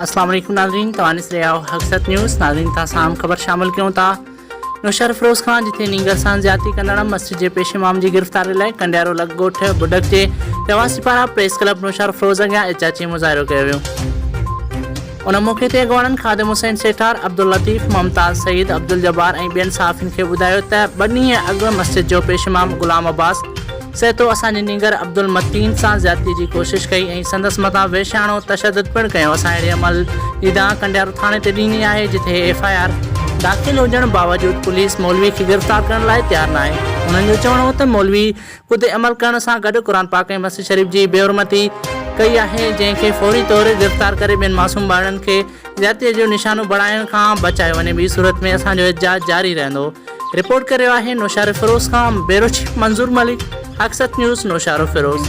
अस्सलाम वालेकुम नाज़रीन, तवानिस रहिया हक़सत न्यूज़। नाज़रीन तां सां ख़बर शामिल कयूं था। नौशर फिरोज़ खान जिथे नींगर सां ज़्यादती कंदड़ मस्जिद जे पेश इमाम जी गिरफ़्तारी लाइ कंडियारो लॻ ॻोठ बुडक जे रहवासी पारां प्रेस क्लब नौशर फिरोज़ अॻियां एहतिजाजी मुज़ाहिरो कयो वियो। उन मौक़े ते अॻवाननि ख़ादिम हुसैन सेठार, अब्दुल लतीफ़, मुमताज़ सईद, अब्दुल जब्बार ऐं ॿियनि सहाफ़ियुनि खे ॿुधायो त 2 ॾींहं अॻु मस्जिद जो पेश इमाम ग़ुलाम अब्बास सहितो असांजे नींगर अब्दुल मतीन सां ज़्यादती जी कोशिशि कई ऐं संदसि मथां वेश्याणो तशदुद पिणु कयो। असां अहिड़े अमल जी दांह कंडियारो थाणे ते ॾिनी आहे जिथे FIR दाख़िल हुजण बावजूदि पुलिस मौलवी खे गिरफ़्तार करण लाइ तयारु न आहे। उन्हनि जो चवणो हो त मौलवी ख़ुदि अमल करण सां गॾु क़ुर पाक ऐं मस्जिद शरीफ़ जी बेहुरमती कई आहे, जंहिंखे फौरी तौरु गिरफ़्तार करे ॿियनि मासूम ॿारनि खे ज़्यादतीअ जो निशानो बणाइण खां बचायो वञे। ॿी सूरत में असांजो एहतिजाज जारी रहंदो। रिपोर्ट करियो आहे नौशर फिरोज़ खां ब्यूरो चीफ मंज़ूर मलिक, हक़सत न्यूज़, नौशर फिरोज़।